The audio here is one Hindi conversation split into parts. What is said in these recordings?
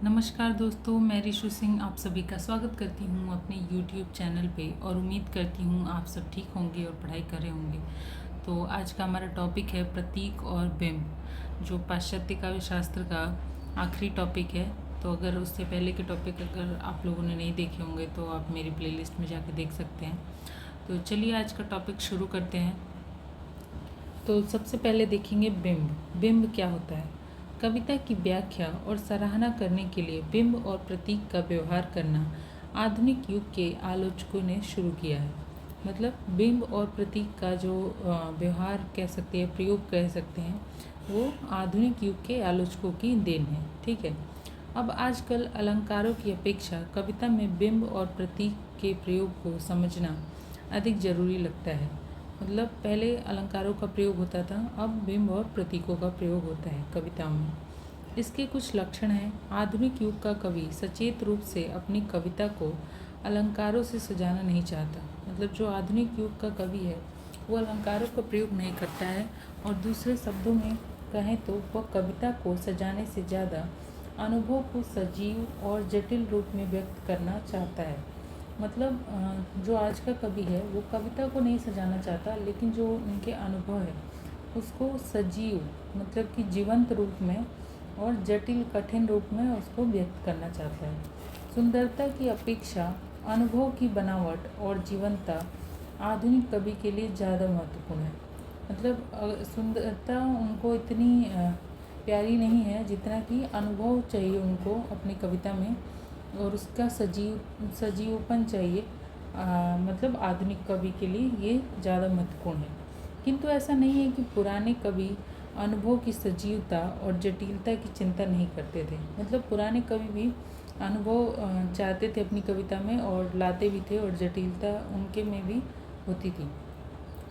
नमस्कार दोस्तों, मैं रिशु सिंह आप सभी का स्वागत करती हूँ अपने YouTube चैनल पे और उम्मीद करती हूँ आप सब ठीक होंगे और पढ़ाई कर रहे होंगे। तो आज का हमारा टॉपिक है प्रतीक और बिंब, जो पाश्चात्य काव्य शास्त्र का आखिरी टॉपिक है। तो अगर उससे पहले के टॉपिक अगर आप लोगों ने नहीं देखे होंगे तो आप मेरी प्लेलिस्ट में जाके देख सकते हैं। तो चलिए आज का टॉपिक शुरू करते हैं। तो सबसे पहले देखेंगे बिंब। बिंब क्या होता है? कविता की व्याख्या और सराहना करने के लिए बिंब और प्रतीक का व्यवहार करना आधुनिक युग के आलोचकों ने शुरू किया है। मतलब बिंब और प्रतीक का जो व्यवहार कह सकते हैं, प्रयोग कह सकते हैं, वो आधुनिक युग के आलोचकों की देन है। ठीक है। अब आजकल अलंकारों की अपेक्षा कविता में बिंब और प्रतीक के प्रयोग को समझना अधिक जरूरी लगता है। मतलब पहले अलंकारों का प्रयोग होता था, अब बिंब और प्रतीकों का प्रयोग होता है कविताओं में। इसके कुछ लक्षण हैं। आधुनिक युग का कवि सचेत रूप से अपनी कविता को अलंकारों से सजाना नहीं चाहता। मतलब जो आधुनिक युग का कवि है वो अलंकारों का प्रयोग नहीं करता है, और दूसरे शब्दों में कहें तो वह कविता को सजाने से ज़्यादा अनुभव को सजीव और जटिल रूप में व्यक्त करना चाहता है। मतलब जो आज का कवि है वो कविता को नहीं सजाना चाहता, लेकिन जो उनके अनुभव है उसको सजीव मतलब कि जीवंत रूप में और जटिल कठिन रूप में उसको व्यक्त करना चाहता है। सुंदरता की अपेक्षा अनुभव की बनावट और जीवंतता आधुनिक कवि के लिए ज़्यादा महत्वपूर्ण है। मतलब सुंदरता उनको इतनी प्यारी नहीं है जितना कि अनुभव चाहिए उनको अपनी कविता में, और उसका सजीवपन चाहिए। मतलब आधुनिक कवि के लिए ये ज़्यादा महत्वपूर्ण है। किंतु ऐसा नहीं है कि पुराने कवि अनुभव की सजीवता और जटिलता की चिंता नहीं करते थे। मतलब पुराने कवि भी अनुभव चाहते थे अपनी कविता में और लाते भी थे, और जटिलता उनके में भी होती थी।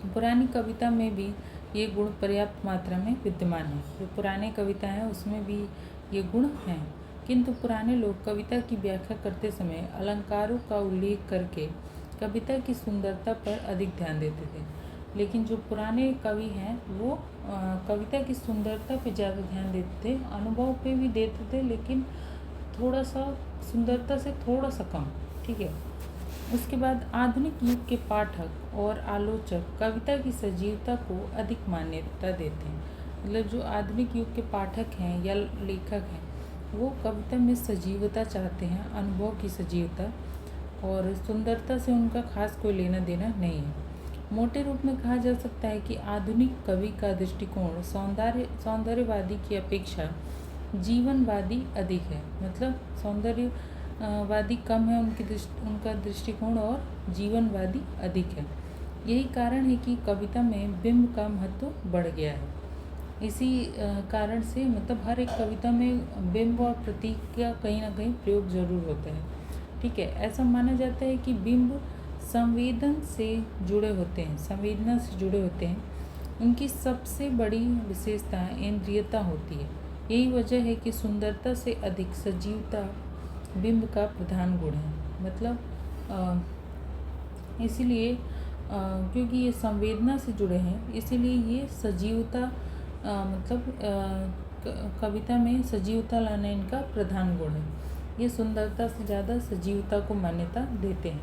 पुरानी कविता में भी ये गुण पर्याप्त मात्रा में विद्यमान है। जो पुराने कविता हैं उसमें भी ये गुण हैं। किंतु पुराने लोग कविता की व्याख्या करते समय अलंकारों का उल्लेख करके कविता की सुंदरता पर अधिक ध्यान देते थे। लेकिन जो पुराने कवि हैं वो कविता की सुंदरता पे ज़्यादा ध्यान देते थे, अनुभव पे भी देते थे, लेकिन थोड़ा सा सुंदरता से थोड़ा सा कम। ठीक है। उसके बाद आधुनिक युग के पाठक और आलोचक कविता की सजीवता को अधिक मान्यता देते हैं। मतलब जो आधुनिक युग के पाठक हैं या लेखक हैं वो कविता में सजीवता चाहते हैं, अनुभव की सजीवता, और सुंदरता से उनका खास कोई लेना देना नहीं है। मोटे रूप में कहा जा सकता है कि आधुनिक कवि का दृष्टिकोण सौंदर्यवादी की अपेक्षा जीवनवादी अधिक है। मतलब सौंदर्यवादी कम है उनका दृष्टिकोण, और जीवनवादी अधिक है। यही कारण है कि कविता में बिंब का महत्व बढ़ गया है। इसी कारण से मतलब हर एक कविता में बिंब और प्रतीक का कहीं ना कहीं प्रयोग जरूर होता है। ठीक है। ऐसा माना जाता है कि बिंब संवेदन से जुड़े होते हैं, संवेदना से जुड़े होते हैं। उनकी सबसे बड़ी विशेषता इंद्रियता होती है। यही वजह है कि सुंदरता से अधिक सजीवता बिंब का प्रधान गुण है। मतलब इसीलिए क्योंकि ये संवेदना से जुड़े हैं, इसीलिए ये सजीवता कविता में सजीवता लाना इनका प्रधान गुण है। ये सुंदरता से ज़्यादा सजीवता को मान्यता देते हैं।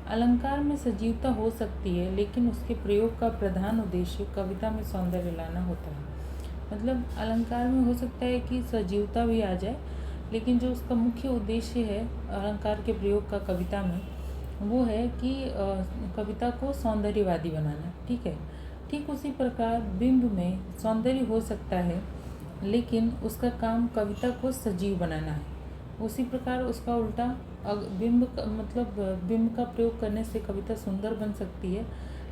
अलंकार में सजीवता हो सकती है, लेकिन उसके प्रयोग का प्रधान उद्देश्य कविता में सौंदर्य लाना होता है। मतलब अलंकार में हो सकता है कि सजीवता भी आ जाए, लेकिन जो उसका मुख्य उद्देश्य है अलंकार के प्रयोग का कविता में, वो है कि कविता को सौंदर्यवादी बनाना। ठीक है। ठीक उसी प्रकार बिंब में सौंदर्य हो सकता है, लेकिन उसका काम कविता को सजीव बनाना है। उसी प्रकार उसका उल्टा बिंब का प्रयोग करने से कविता सुंदर बन सकती है,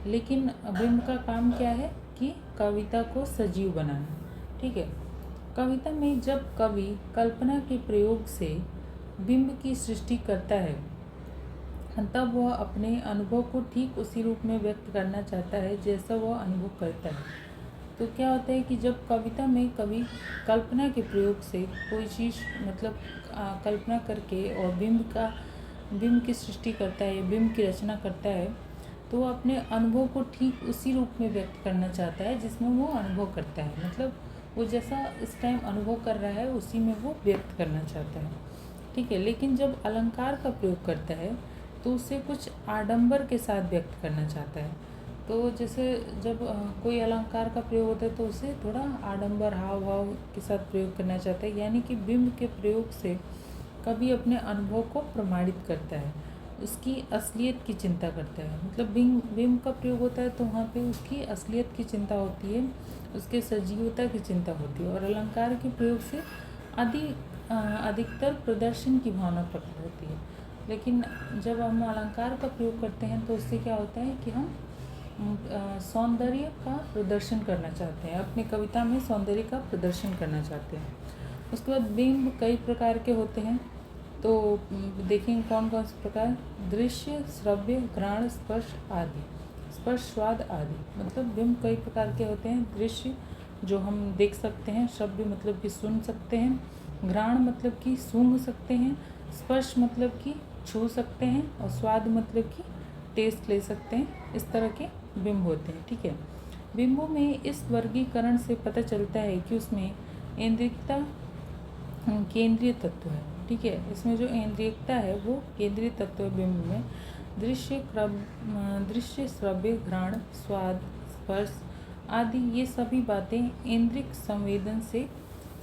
लेकिन बिंब का काम क्या है कि कविता को सजीव बनाना। ठीक है। कविता में जब कवि कल्पना के प्रयोग से बिंब की सृष्टि करता है तब वह अपने अनुभव को ठीक उसी रूप में व्यक्त करना चाहता है जैसा वह अनुभव करता है। तो क्या होता है कि जब कविता में कवि कल्पना के प्रयोग से कोई चीज़ कल्पना करके और बिंब की सृष्टि करता है, बिंब की रचना करता है, तो अपने अनुभव को ठीक उसी रूप में व्यक्त करना चाहता है जिसमें वो अनुभव करता है। मतलब वो जैसा इस टाइम अनुभव कर रहा है उसी में वो व्यक्त करना चाहता है, ठीक है। लेकिन जब अलंकार का प्रयोग करता है तो उसे कुछ आडंबर के साथ व्यक्त करना चाहता है। तो जैसे जब कोई अलंकार का प्रयोग होता है तो उसे थोड़ा आडंबर हाव भाव के साथ प्रयोग करना चाहता है, यानी कि बिंब के प्रयोग से कभी अपने अनुभव को प्रमाणित करता है, उसकी असलियत की चिंता करता है। मतलब बिंब का प्रयोग होता है तो वहाँ पे उसकी असलियत की चिंता होती है, उसके सजीवता की चिंता होती है। और अलंकार के प्रयोग से अधिकतर प्रदर्शन की भावना प्रकट होती है। लेकिन जब हम अलंकार का प्रयोग करते हैं तो उससे क्या होता है कि हम सौंदर्य का प्रदर्शन करना चाहते हैं, अपनी कविता में सौंदर्य का प्रदर्शन करना चाहते हैं। उसके बाद बिंब कई प्रकार के होते हैं, तो देखेंगे कौन कौन से प्रकार। दृश्य, श्रव्य, घ्राण, स्पर्श आदि, स्पर्श, स्वाद आदि। मतलब बिंब कई प्रकार के होते हैं। दृश्य जो हम देख सकते हैं, श्रव्य मतलब कि सुन सकते हैं, घ्राण मतलब कि सूंघ सकते हैं, स्पर्श मतलब कि छू सकते हैं, और स्वाद मतलब कि टेस्ट ले सकते हैं। इस तरह के बिंब होते हैं, ठीक है। बिंबों में इस वर्गीकरण से पता चलता है कि उसमें इंद्रियता केंद्रीय तत्व है, ठीक है। इसमें जो इंद्रियता है वो केंद्रीय तत्व है बिंब में। दृश्य, श्रव्य, घ्राण, स्वाद, स्पर्श आदि ये सभी बातें इंद्रियक संवेदन से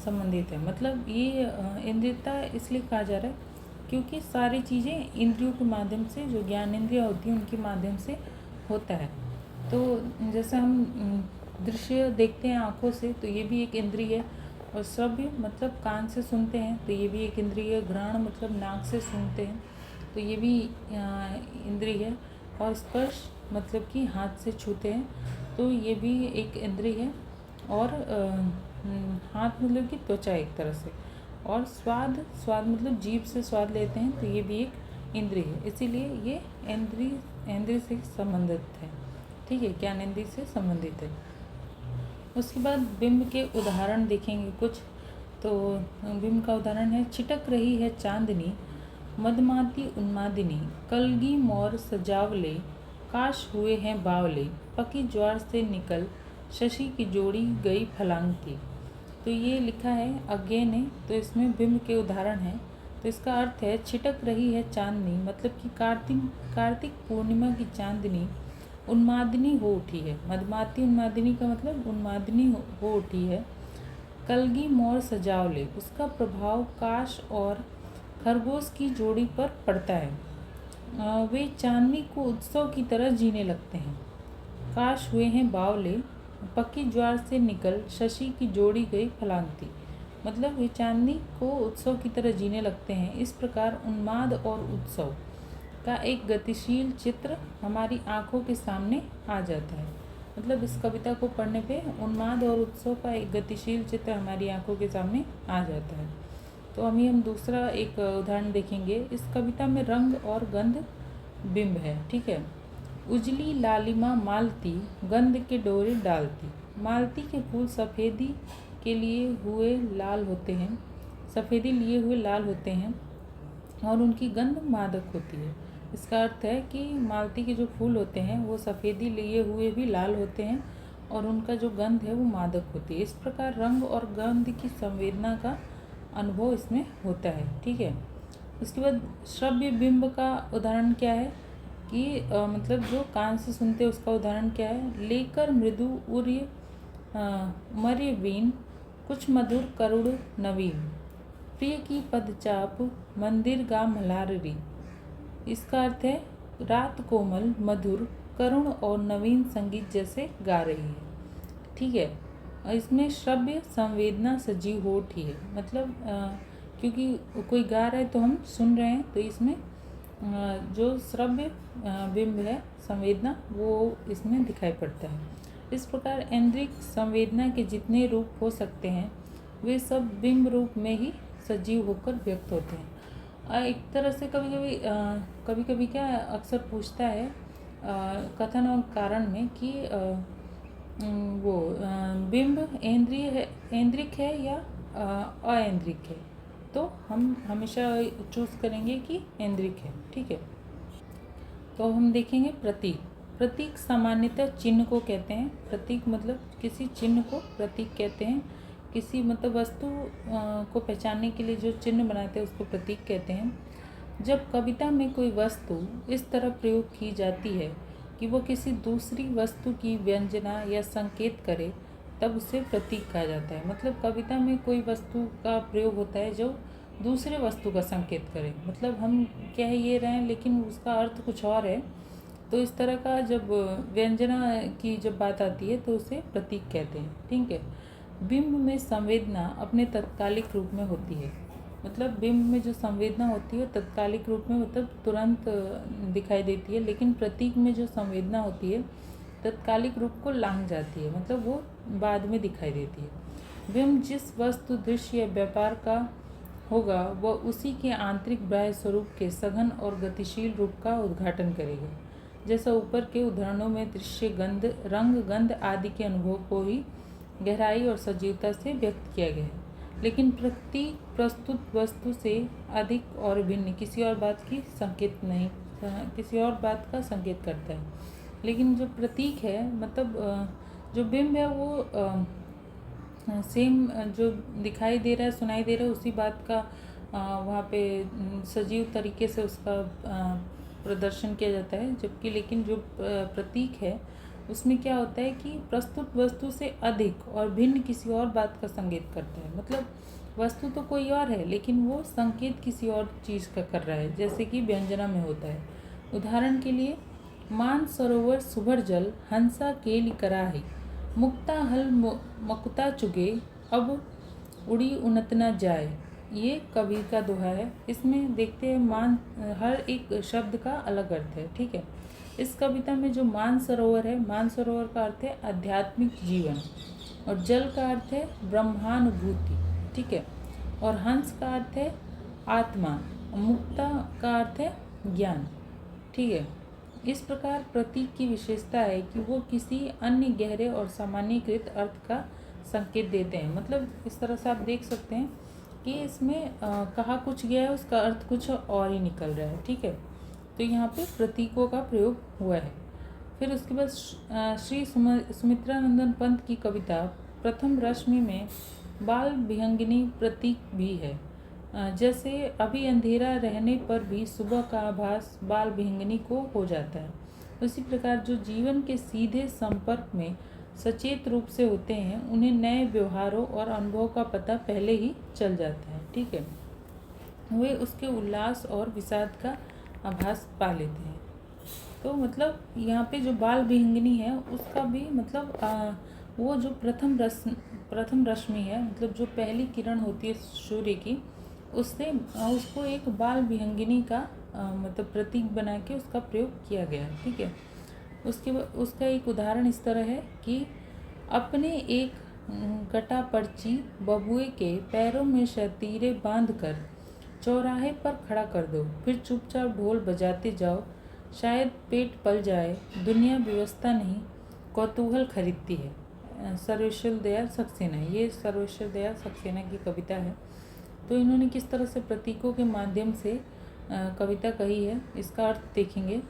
संबंधित है। मतलब ये इंद्रियता इसलिए कहा जा रहा है क्योंकि सारी चीज़ें इंद्रियों के माध्यम से, जो ज्ञान इंद्रियाँ होती हैं उनके माध्यम से होता है। तो जैसे हम दृश्य देखते हैं आँखों से तो ये भी एक इंद्रिय है, और श्रव्य मतलब कान से सुनते हैं तो ये भी एक इंद्रिय है, घ्राण मतलब नाक से सूंघते हैं तो ये भी इंद्रिय है, और स्पर्श मतलब कि हाथ से छूते हैं तो ये भी एक इंद्रिय है, और हाथ मतलब कि त्वचा एक तरह से। और स्वाद मतलब जीभ से स्वाद लेते हैं तो ये भी एक इंद्रिय है। इसीलिए ये इंद्रिय से संबंधित है, ठीक है, ज्ञानेंद्रिय से संबंधित है। उसके बाद बिंब के उदाहरण देखेंगे कुछ। तो बिंब का उदाहरण है, छिटक रही है चांदनी, मदमाती उन्मादिनी, कलगी मोर सजावले, काश हुए हैं बावले, पकी ज्वार से निकल, शशि की जोड़ी गई फलांगती। तो ये लिखा है अज्ञे ने, तो इसमें बिंब के उदाहरण हैं। तो इसका अर्थ है छिटक रही है चांदनी, मतलब कि कार्तिक पूर्णिमा की चांदनी उन्मादिनी हो उठी है। मदमाती उन्मादिनी का मतलब उन्मादिनी हो उठी है। कलगी मोर सजावले, उसका प्रभाव काश और खरगोश की जोड़ी पर पड़ता है। वे चांदनी को उत्सव की तरह जीने लगते हैं। काश हुए हैं बावले, पक्की ज्वार से निकल, शशि की जोड़ी गई फलांगती। मतलब वे चांदनी को उत्सव की तरह जीने लगते हैं। इस प्रकार उन्माद और उत्सव का एक गतिशील चित्र हमारी आँखों के सामने आ जाता है। मतलब इस कविता को पढ़ने पे उन्माद और उत्सव का एक गतिशील चित्र हमारी आँखों के सामने आ जाता है। तो हम दूसरा एक उदाहरण देखेंगे। इस कविता में रंग और गंध बिंब है, ठीक है। उजली लालिमा मालती, गंध के डोरे डालती। मालती के फूल सफ़ेदी के लिए हुए लाल होते हैं, सफ़ेदी लिए हुए लाल होते हैं, और उनकी गंध मादक होती है। इसका अर्थ है कि मालती के जो फूल होते हैं वो सफ़ेदी लिए हुए भी लाल होते हैं, और उनका जो गंध है वो मादक होती है। इस प्रकार रंग और गंध की संवेदना का अनुभव इसमें होता है, ठीक है। उसके बाद श्रव्य बिंब का उदाहरण क्या है कि मतलब जो कान से सुनते हैं उसका उदाहरण क्या है। लेकर मृदु उर्य मर्य वीण, कुछ मधुर करुण नवीन, प्रिय की पदचाप मंदिर गा मल्हारी। इसका अर्थ है रात कोमल, मधुर, करुण और नवीन संगीत जैसे गा रही है, ठीक है। और इसमें श्रव्य संवेदना सजीव हो उठी है। मतलब क्योंकि कोई गा रहा है तो हम सुन रहे हैं, तो इसमें जो श्रव्य बिंब है, संवेदना, वो इसमें दिखाई पड़ता है। इस प्रकार इंद्रियक संवेदना के जितने रूप हो सकते हैं वे सब बिंब रूप में ही सजीव होकर व्यक्त होते हैं। एक तरह से कभी कभी क्या अक्सर पूछता है कथन और कारण में कि वो बिंब इंद्रियक है या अइंद्रियक है। तो हम हमेशा चूज़ करेंगे कि इंद्रियक है, ठीक है। तो हम देखेंगे प्रतीक सामान्यतः चिन्ह को कहते हैं। प्रतीक मतलब किसी चिन्ह को प्रतीक कहते हैं। किसी मतलब वस्तु को पहचानने के लिए जो चिन्ह बनाते हैं उसको प्रतीक कहते हैं। जब कविता में कोई वस्तु इस तरह प्रयोग की जाती है कि वो किसी दूसरी वस्तु की व्यंजना या संकेत करे, तब उसे प्रतीक कहा जाता है। मतलब कविता में कोई वस्तु का प्रयोग होता है जो दूसरे वस्तु का संकेत करे, मतलब हम कह ये रहे हैं लेकिन उसका अर्थ कुछ और है। तो इस तरह का जब व्यंजना की जब बात आती है तो उसे प्रतीक कहते हैं। ठीक है। बिंब में संवेदना अपने तत्कालिक रूप में होती है। मतलब बिंब में जो संवेदना होती है तत्कालिक रूप में मतलब तुरंत दिखाई देती है, लेकिन प्रतीक में जो संवेदना होती है तत्कालिक रूप को लांघ जाती है, मतलब वो बाद में दिखाई देती है। बिंब जिस वस्तु दृश्य या व्यापार का होगा वह उसी के आंतरिक बाह्य स्वरूप के सघन और गतिशील रूप का उद्घाटन करेगा। जैसा ऊपर के उदाहरणों में दृश्य, गंध, रंग, गंध आदि के अनुभव को ही गहराई और सजीवता से व्यक्त किया गया है, लेकिन प्रतीक प्रस्तुत वस्तु से अधिक और भिन्न किसी और बात का संकेत करता है। लेकिन जो प्रतीक है मतलब जो बिंब है वो सेम जो दिखाई दे रहा है, सुनाई दे रहा है, उसी बात का वहाँ पे सजीव तरीके से उसका प्रदर्शन किया जाता है। जबकि लेकिन जो प्रतीक है उसमें क्या होता है कि प्रस्तुत वस्तु से अधिक और भिन्न किसी और बात का संकेत करता है। मतलब वस्तु तो कोई और है लेकिन वो संकेत किसी और चीज़ का कर रहा है, जैसे कि व्यंजना में होता है। उदाहरण के लिए, मान सरोवर सुभर जल, हंसा केली कराही, मुक्ता हल मकुता चुगे, अब उड़ी उन्नत न जाए। ये कवि का दोहा है। इसमें देखते हैं मान, हर एक शब्द का अलग अर्थ है। ठीक है। इस कविता में जो मान सरोवर है, मान सरोवर का अर्थ है आध्यात्मिक जीवन, और जल का अर्थ है ब्रह्मानुभूति। ठीक है। और हंस का अर्थ है आत्मा, मुक्ता का अर्थ है ज्ञान। ठीक है। इस प्रकार प्रतीक की विशेषता है कि वो किसी अन्य गहरे और सामान्यीकृत अर्थ का संकेत देते हैं। मतलब इस तरह से आप देख सकते हैं कि इसमें कहा कुछ गया है, उसका अर्थ कुछ और ही निकल रहा है। ठीक है। तो यहाँ पे प्रतीकों का प्रयोग हुआ है। फिर उसके बाद श्री सुमित्रानंदन पंत की कविता प्रथम रश्मि में बाल विहंगिनी प्रतीक भी है। जैसे अभी अंधेरा रहने पर भी सुबह का आभास बाल विहंगिनी को हो जाता है, उसी प्रकार जो जीवन के सीधे संपर्क में सचेत रूप से होते हैं उन्हें नए व्यवहारों और अनुभव का पता पहले ही चल जाता है। ठीक है। वे उसके उल्लास और विषाद का आभास पा लेते हैं। तो मतलब यहाँ पे जो बाल विहंगिनी है उसका भी मतलब वो जो प्रथम रश्मि है, मतलब जो पहली किरण होती है सूर्य की, उससे उसको एक बाल विहंगिनी का मतलब प्रतीक बना के उसका प्रयोग किया गया है। ठीक है। उसका एक उदाहरण इस तरह है कि अपने एक गटा पर्ची बबुए के पैरों में शतीरे बांधकर चौराहे पर खड़ा कर दो, फिर चुपचाप ढोल बजाते जाओ, शायद पेट पल जाए, दुनिया व्यवस्था नहीं कौतूहल खरीदती है। सर्वेश्वर दयाल सक्सेना, ये सर्वेश्वर दयाल सक्सेना की कविता है। तो इन्होंने किस तरह से प्रतीकों के माध्यम से कविता कही है, इसका अर्थ देखेंगे।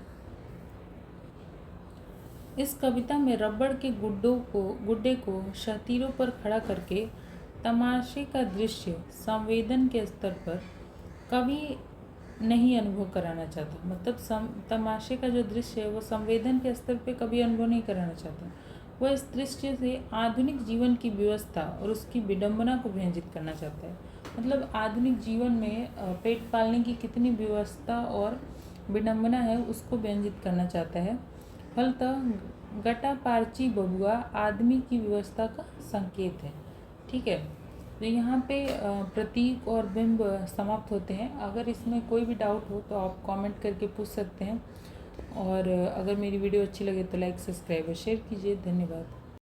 इस कविता में रबड़ के गुड्डे को शतीरों पर खड़ा करके तमाशे का दृश्य संवेदन के स्तर पर कवि नहीं अनुभव कराना चाहता। मतलब तमाशे का जो दृश्य है वो संवेदन के स्तर पे कभी अनुभव नहीं कराना चाहता। वह इस दृश्य से आधुनिक जीवन की व्यवस्था और उसकी विडंबना को व्यंजित करना चाहता है। मतलब आधुनिक जीवन में पेट पालने की कितनी व्यवस्था और विडंबना है उसको व्यंजित करना चाहता है। फलतः गटा पार्ची बबुआ आदमी की व्यवस्था का संकेत है। ठीक है। तो यहाँ पे प्रतीक और बिंब समाप्त होते हैं। अगर इसमें कोई भी डाउट हो तो आप कमेंट करके पूछ सकते हैं, और अगर मेरी वीडियो अच्छी लगे तो लाइक, सब्सक्राइब और शेयर कीजिए। धन्यवाद।